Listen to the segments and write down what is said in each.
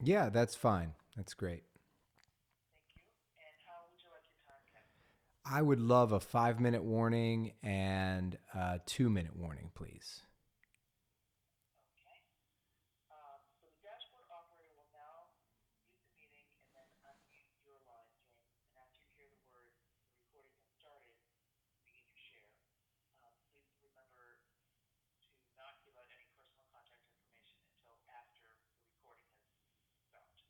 Yeah, that's fine. That's great. Thank you. And how would you like your time kept? I would love a 5 minute warning and a 2 minute warning, please. Okay. So the dashboard operator will now mute the meeting and then unmute your line, James. And after you hear the word, the recording has started, begin your share. Please remember to not give out any personal contact information until after the recording has stopped.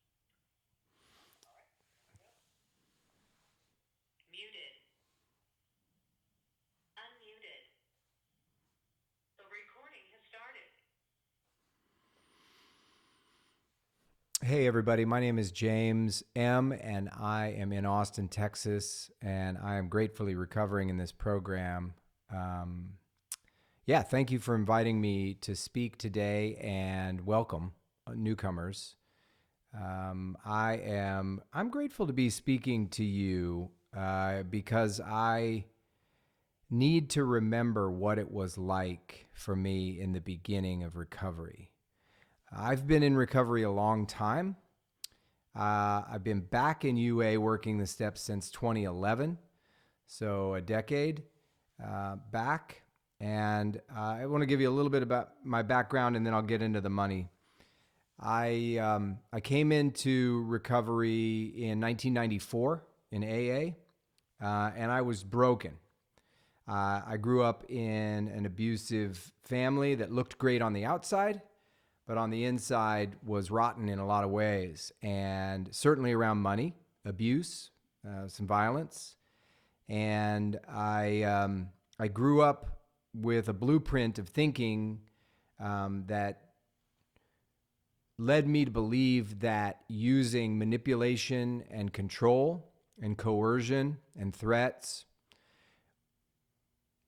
All right, here we go. Muted. Unmuted. The recording has started. Hey, everybody. My name is James M., and I am in Austin, Texas, and I am gratefully recovering in this program. Um, yeah, thank you for inviting me to speak today, and welcome, newcomers. I'm grateful to be speaking to you because I need to remember what it was like for me in the beginning of recovery. I've been in recovery a long time. I've been back in UA working the steps since 2011, so a decade back. And I want to give you a little bit about my background, and then I'll get into the money. I came into recovery in 1994 in AA, and I was broken. I grew up in an abusive family that looked great on the outside, but on the inside was rotten in a lot of ways, and certainly around money, abuse, some violence. And I grew up with a blueprint of thinking that led me to believe that using manipulation and control and coercion and threats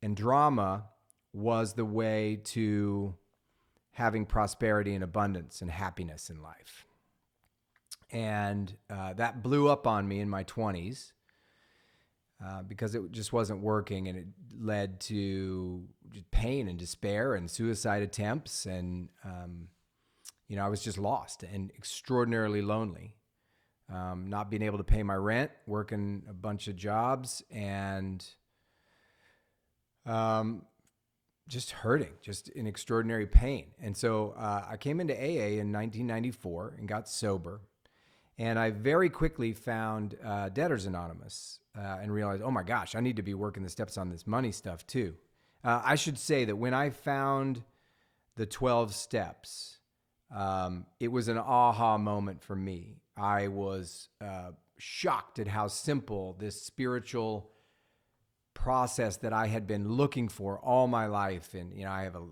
and drama was the way to having prosperity and abundance and happiness in life. And that blew up on me in my 20s because it just wasn't working, and it led to pain and despair and suicide attempts. And, I was just lost and extraordinarily lonely. Not being able to pay my rent, working a bunch of jobs, and just hurting, just in extraordinary pain. And so I came into AA in 1994 and got sober. And I very quickly found Debtors Anonymous and realized, oh my gosh, I need to be working the steps on this money stuff too. I should say that when I found the 12 steps, it was an aha moment for me. I was shocked at how simple this spiritual process that I had been looking for all my life. And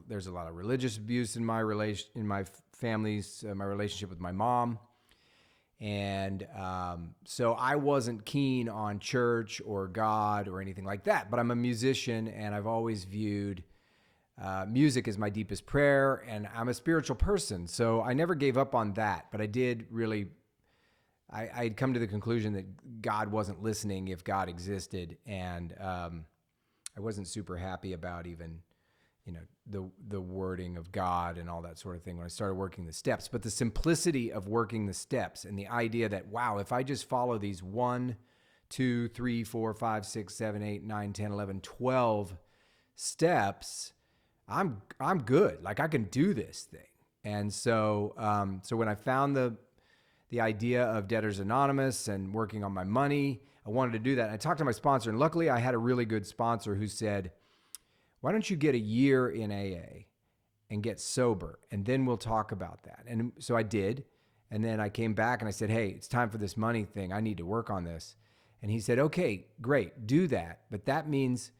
there's a lot of religious abuse in my family's my relationship with my mom. And so I wasn't keen on church or God or anything like that, but I'm a musician, and I've always viewed music as my deepest prayer, and I'm a spiritual person. So I never gave up on that, but I did really, I'd come to the conclusion that God wasn't listening if God existed. And I wasn't super happy about even, the wording of God and all that sort of thing when I started working the steps. But the simplicity of working the steps and the idea that, wow, if I just follow these 1, 2, 3, 4, 5, 6, 7, 8, 9, 10, 11, 12 steps, I'm good. Like, I can do this thing. And so when I found the idea of Debtors Anonymous and working on my money, I wanted to do that. And I talked to my sponsor, and luckily I had a really good sponsor who said, why don't you get a year in AA and get sober, and then we'll talk about that. And so I did. And then I came back and I said, hey, it's time for this money thing. I need to work on this. And he said, okay, great, do that. But that means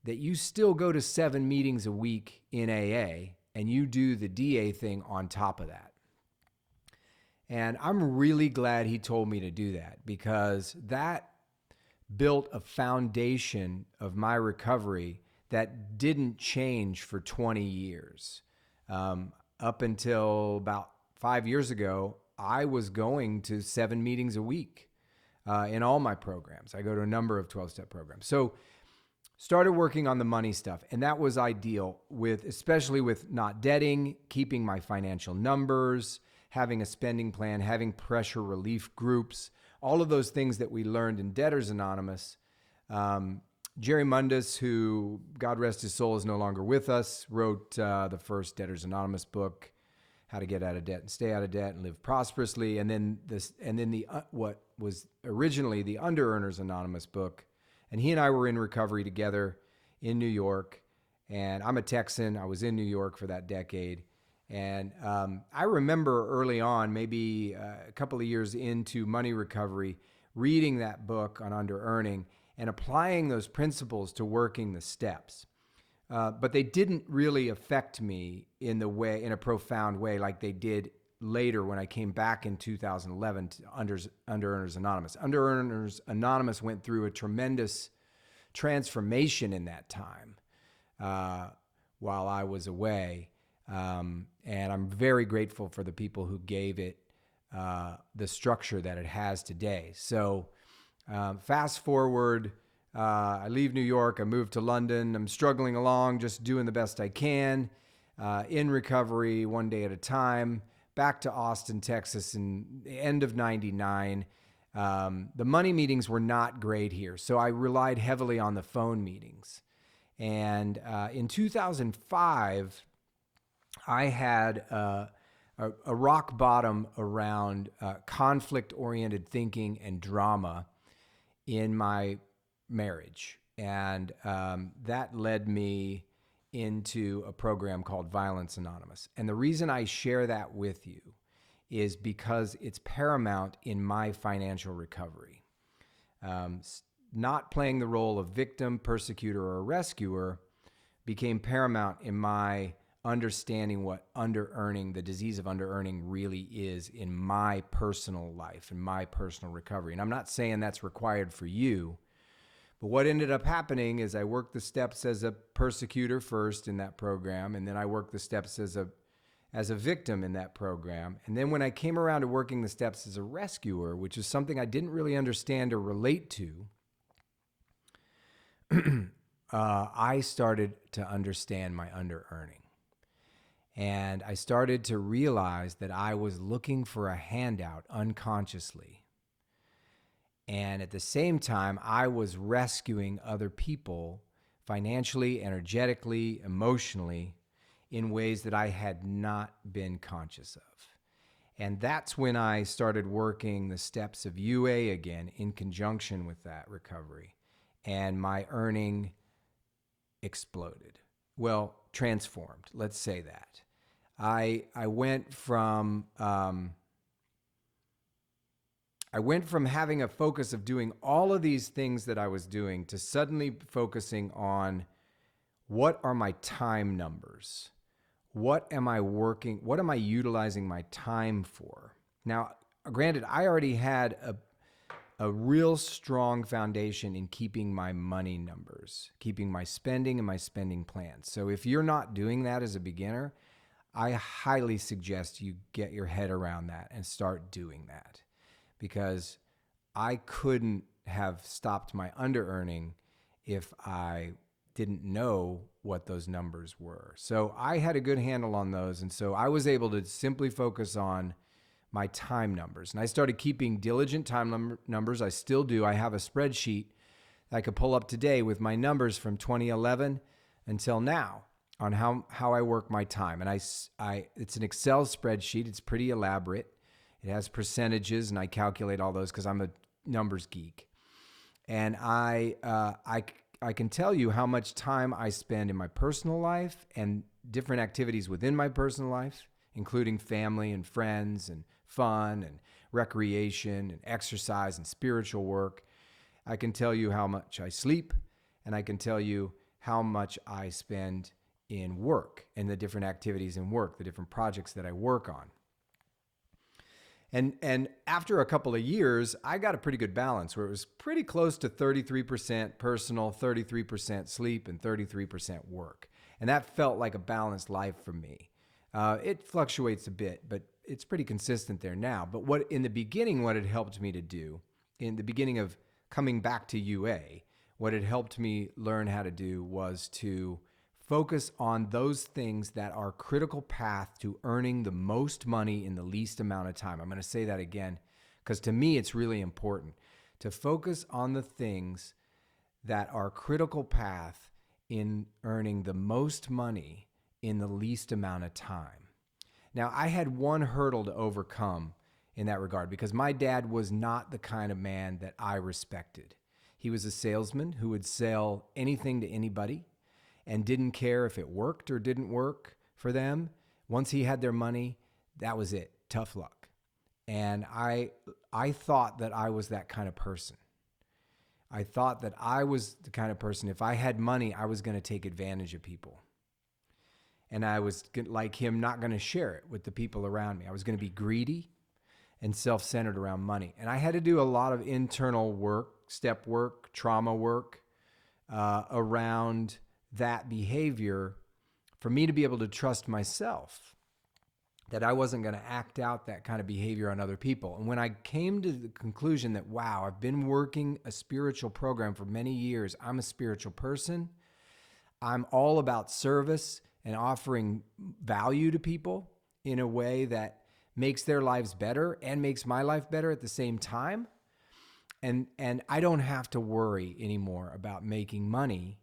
that you still go to 7 meetings a week in AA, and you do the DA thing on top of that. And I'm really glad he told me to do that, because that built a foundation of my recovery that didn't change for 20 years. Up until about 5 years ago, I was going to 7 meetings a week in all my programs. I go to a number of 12-step programs. So started working on the money stuff, and that was ideal, especially with not debting, keeping my financial numbers, having a spending plan, having pressure relief groups, all of those things that we learned in Debtors Anonymous. Jerry Mundis, who, God rest his soul, is no longer with us, wrote the first Debtors Anonymous book, How to Get Out of Debt and Stay Out of Debt and Live Prosperously, and then what was originally the Under Earners Anonymous book. And he and I were in recovery together in New York. And I'm a Texan. I was in New York for that decade. And I remember early on, maybe a couple of years into money recovery, reading that book on under earning and applying those principles to working the steps. But they didn't really affect me in a profound way like they did later when I came back in 2011 to Under Earners Anonymous. Under Earners Anonymous went through a tremendous transformation in that time while I was away. And I'm very grateful for the people who gave it the structure that it has today. So fast forward, I leave New York, I move to London. I'm struggling along, just doing the best I can, in recovery, one day at a time, back to Austin, Texas in the end of 99. The money meetings were not great here, so I relied heavily on the phone meetings. And in 2005, I had a rock bottom around conflict-oriented thinking and drama in my marriage. And that led me into a program called Violence Anonymous. And the reason I share that with you is because it's paramount in my financial recovery. Not playing the role of victim, persecutor, or rescuer became paramount in my understanding what under-earning, the disease of under-earning really is in my personal life and my personal recovery. And I'm not saying that's required for you, but what ended up happening is I worked the steps as a persecutor first in that program, and then I worked the steps as a victim in that program. And then when I came around to working the steps as a rescuer, which is something I didn't really understand or relate to, I started to understand my under-earning. And I started to realize that I was looking for a handout unconsciously. And at the same time, I was rescuing other people financially, energetically, emotionally, in ways that I had not been conscious of. And that's when I started working the steps of UA again in conjunction with that recovery. And my earning exploded. Well, transformed, let's say that. I went from having a focus of doing all of these things that I was doing to suddenly focusing on what are my time numbers? What am I working? What am I utilizing my time for? Now, granted, I already had a real strong foundation in keeping my money numbers, keeping my spending and my spending plans. So if you're not doing that as a beginner, I highly suggest you get your head around that and start doing that, because I couldn't have stopped my under-earning if I didn't know what those numbers were. So I had a good handle on those, and so I was able to simply focus on my time numbers. And I started keeping diligent time numbers. I still do. I have a spreadsheet that I could pull up today with my numbers from 2011 until now on how I work my time. And it's an Excel spreadsheet. It's pretty elaborate. It has percentages, and I calculate all those because I'm a numbers geek. And I can tell you how much time I spend in my personal life and different activities within my personal life, including family and friends and fun and recreation and exercise and spiritual work. I can tell you how much I sleep, and I can tell you how much I spend in work and the different activities in work, the different projects that I work on. And after a couple of years, I got a pretty good balance where it was pretty close to 33% personal, 33% sleep, and 33% work. And that felt like a balanced life for me. It fluctuates a bit, but it's pretty consistent there now. But what it helped me to do, in the beginning of coming back to UA, what it helped me learn how to do was to focus on those things that are critical path to earning the most money in the least amount of time. I'm going to say that again because to me it's really important to focus on the things that are critical path in earning the most money in the least amount of time. Now, I had one hurdle to overcome in that regard because my dad was not the kind of man that I respected. He was a salesman who would sell anything to anybody and didn't care if it worked or didn't work for them. Once he had their money, that was it. Tough luck. And I thought that I was that kind of person. I thought that I was the kind of person, if I had money, I was going to take advantage of people. And I was, like him, not going to share it with the people around me. I was going to be greedy and self-centered around money. And I had to do a lot of internal work, step work, trauma work around that behavior for me to be able to trust myself that I wasn't going to act out that kind of behavior on other people. And when I came to the conclusion that, wow, I've been working a spiritual program for many years. I'm a spiritual person. I'm all about service and offering value to people in a way that makes their lives better and makes my life better at the same time. And I don't have to worry anymore about making money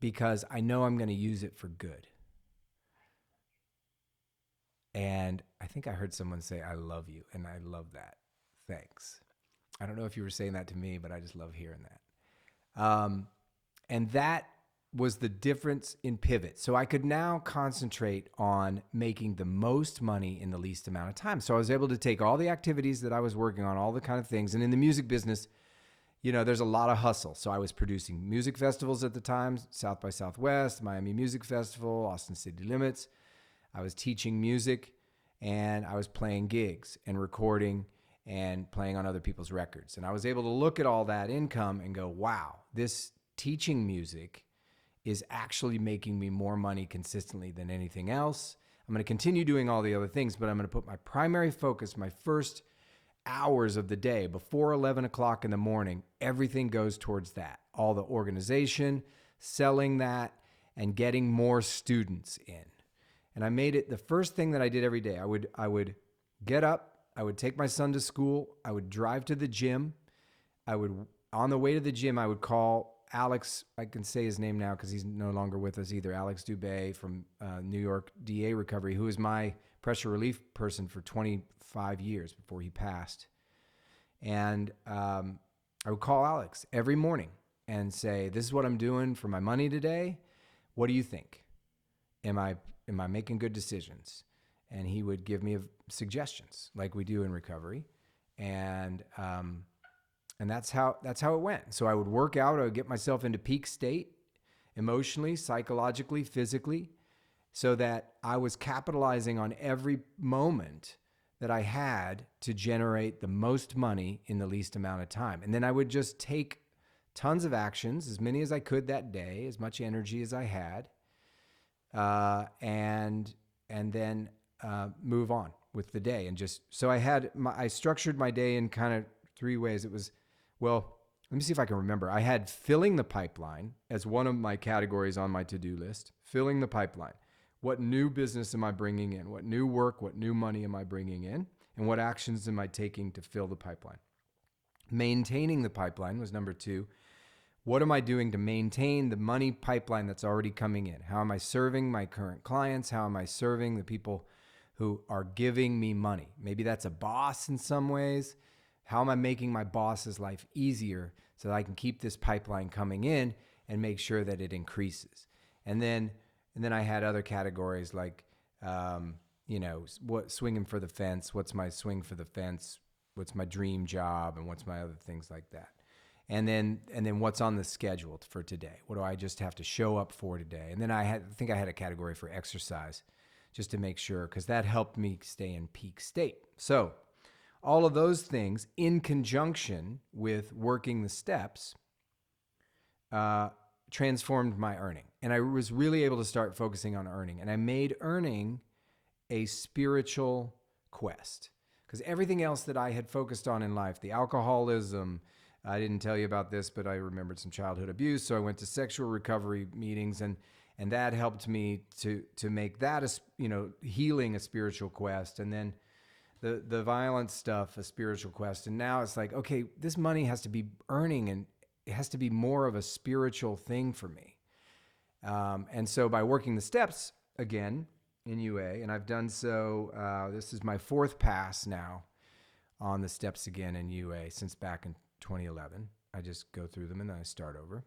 because I know I'm going to use it for good. And I think I heard someone say, I love you. And I love that. Thanks. I don't know if you were saying that to me, but I just love hearing that. And that was the difference in pivot. So I could now concentrate on making the most money in the least amount of time. So I was able to take all the activities that I was working on, all the kind of things. And in the music business, you know, there's a lot of hustle. So I was producing music festivals at the time, South by Southwest, Miami Music Festival, Austin City Limits. I was teaching music and I was playing gigs and recording and playing on other people's records. And I was able to look at all that income and go, wow, this teaching music is actually making me more money consistently than anything else. I'm going to continue doing all the other things, but I'm going to put my primary focus, my first hours of the day before 11 o'clock in the morning, everything goes towards that. All the organization, selling that, and getting more students in. And I made it the first thing that I did every day. I would get up, I would take my son to school, I would drive to the gym. On the way to the gym, I would call Alex, I can say his name now because he's no longer with us either, Alex Dubé from New York DA Recovery, who was my pressure relief person for 25 years before he passed. And I would call Alex every morning and say, this is what I'm doing for my money today. What do you think? Am I making good decisions? And he would give me suggestions like we do in recovery. And that's how it went. So I would work out. I would get myself into peak state emotionally, psychologically, physically, so that I was capitalizing on every moment that I had to generate the most money in the least amount of time. And then I would just take tons of actions, as many as I could that day, as much energy as I had, and then move on with the day. And just so I structured my day in kind of three ways. It was, well, let me see if I can remember. I had filling the pipeline as one of my categories on my to-do list. Filling the pipeline. What new business am I bringing in? What new work, what new money am I bringing in? And what actions am I taking to fill the pipeline? Maintaining the pipeline was number two. What am I doing to maintain the money pipeline that's already coming in? How am I serving my current clients? How am I serving the people who are giving me money? Maybe that's a boss in some ways. How am I making my boss's life easier so that I can keep this pipeline coming in and make sure that it increases? And then I had other categories like, what swinging for the fence? What's my swing for the fence? What's my dream job? And what's my other things like that? And then what's on the schedule for today? What do I just have to show up for today? And then I think I had a category for exercise just to make sure, because that helped me stay in peak state. So all of those things in conjunction with working the steps transformed my earning. And I was really able to start focusing on earning. And I made earning a spiritual quest, because everything else that I had focused on in life, the alcoholism, I didn't tell you about this, but I remembered some childhood abuse. So I went to sexual recovery meetings, and And that helped me to make that healing a spiritual quest, and then the violent stuff a spiritual quest. And now it's like, okay, this money has to be earning, and it has to be more of a spiritual thing for me. And so by working the steps again in UA, and I've done so, this is my 4th pass now on the steps again in UA since back in 2011. I just go through them and then I start over.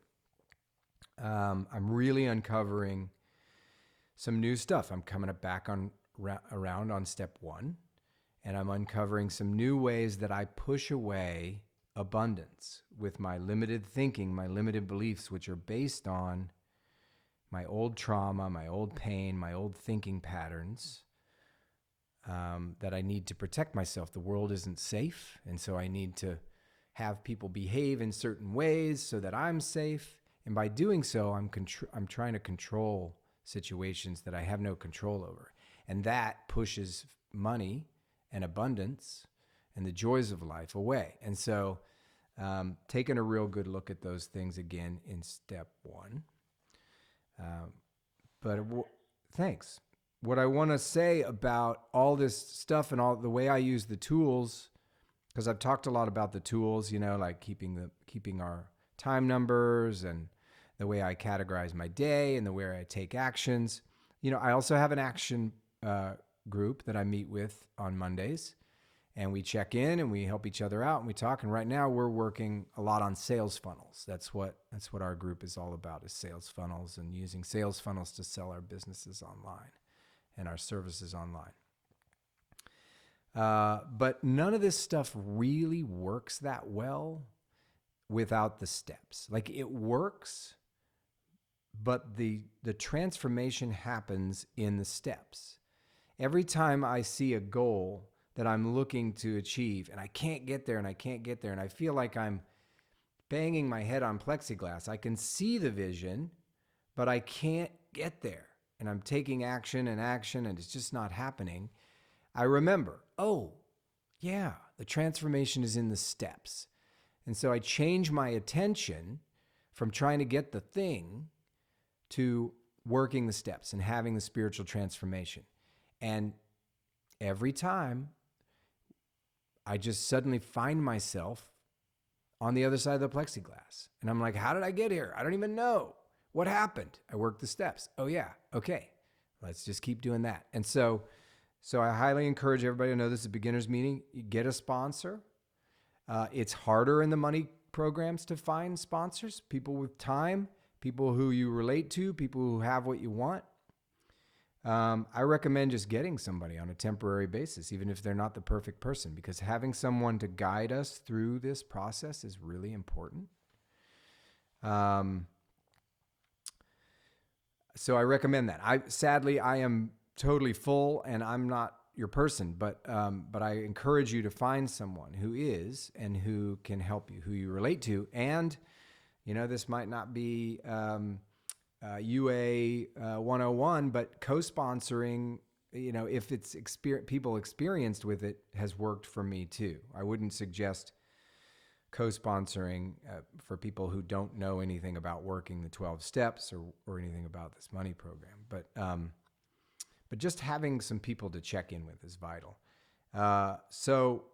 I'm really uncovering some new stuff. I'm coming back around on step 1, and I'm uncovering some new ways that I push away abundance with my limited thinking, my limited beliefs, which are based on my old trauma, my old pain, my old thinking patterns, that I need to protect myself. The world isn't safe, and so I need to have people behave in certain ways so that I'm safe. And by doing so, I'm trying to control situations that I have no control over. And that pushes money and abundance and the joys of life away. And so taking a real good look at those things again in step 1. Thanks. What I want to say about all this stuff and all the way I use the tools, because I've talked a lot about the tools, like keeping our time numbers and the way I categorize my day and the way I take actions. I also have an action group that I meet with on Mondays, and we check in and we help each other out and we talk. And right now we're working a lot on sales funnels. That's what our group is all about, is sales funnels and using sales funnels to sell our businesses online and our services online. But none of this stuff really works that well without the steps. Like, it works, but the transformation happens in the steps. Every time I see a goal that I'm looking to achieve and I can't get there and I can't get there, and I feel like I'm banging my head on plexiglass, I can see the vision, but I can't get there. And I'm taking action and it's just not happening. I remember, oh, yeah, the transformation is in the steps. And so I change my attention from trying to get the thing to working the steps and having the spiritual transformation. And every time, I just suddenly find myself on the other side of the plexiglass. And I'm like, how did I get here? I don't even know. What happened? I worked the steps. Oh, yeah. Okay. Let's just keep doing that. And so I highly encourage everybody to know this is a beginner's meeting. You get a sponsor. It's harder in the money programs to find sponsors, people with time, people who you relate to, people who have what you want. I recommend just getting somebody on a temporary basis, even if they're not the perfect person, because having someone to guide us through this process is really important. So I recommend that. Sadly, I am totally full and I'm not your person, but I encourage you to find someone who is and who can help you, who you relate to. And, this might not be UA 101, but co-sponsoring, if it's people experienced with it, has worked for me too. I wouldn't suggest co-sponsoring for people who don't know anything about working the 12 steps or anything about this money program. But just having some people to check in with is vital. So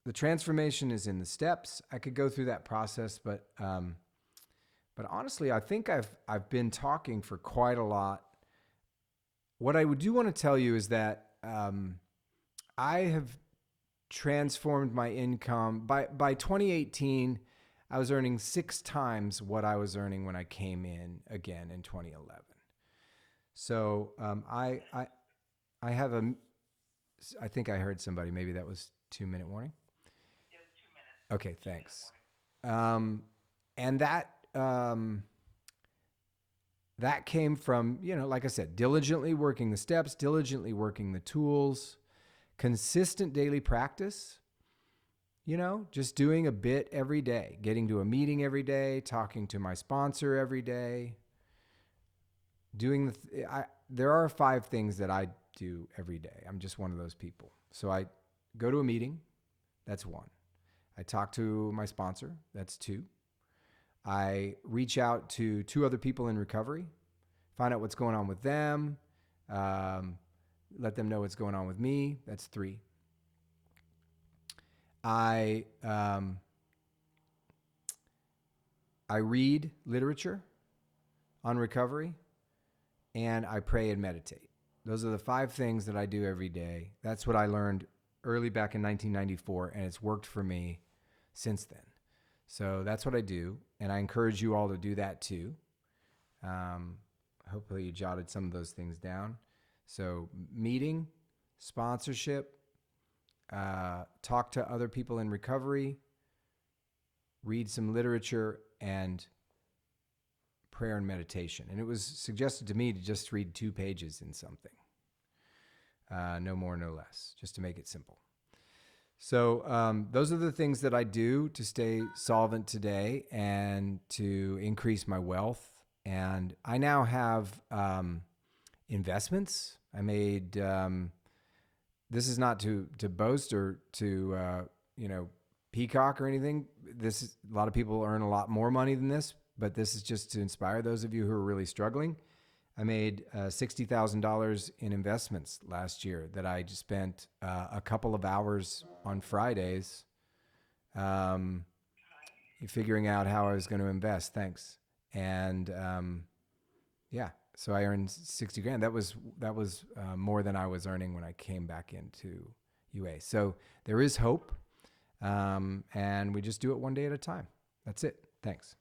the transformation is in the steps. I could go through that process, but honestly, I think I've been talking for quite a lot. What I do want to tell you is that I have transformed my income. By 2018, I was earning 6 times what I was earning when I came in again in 2011. So I have I think I heard somebody, maybe that was 2-minute warning. It was 2 minutes. Okay, thanks. And that came from, like I said, diligently working the steps, diligently working the tools, consistent daily practice, just doing a bit every day, getting to a meeting every day, talking to my sponsor every day, there are 5 things that I do every day. I'm just one of those people. So I go to a meeting. That's 1. I talk to my sponsor. That's 2. I reach out to 2 other people in recovery, find out what's going on with them, let them know what's going on with me. That's 3. I read literature on recovery, and I pray and meditate. Those are the 5 things that I do every day. That's what I learned early back in 1994, and it's worked for me since then. So that's what I do, and I encourage you all to do that too. Hopefully you jotted some of those things down. So meeting, sponsorship, talk to other people in recovery, read some literature, and prayer and meditation. And it was suggested to me to just read 2 pages in something. No more, no less, just to make it simple. So those are the things that I do to stay solvent today and to increase my wealth. And I now have investments. I made, this is not to boast or to, peacock or anything. A lot of people earn a lot more money than this, but this is just to inspire those of you who are really struggling. I made $60,000 in investments last year that I just spent a couple of hours on Fridays figuring out how I was going to invest. Thanks. And so I earned 60 grand. That was more than I was earning when I came back into UA. So there is hope, and we just do it one day at a time. That's it. Thanks.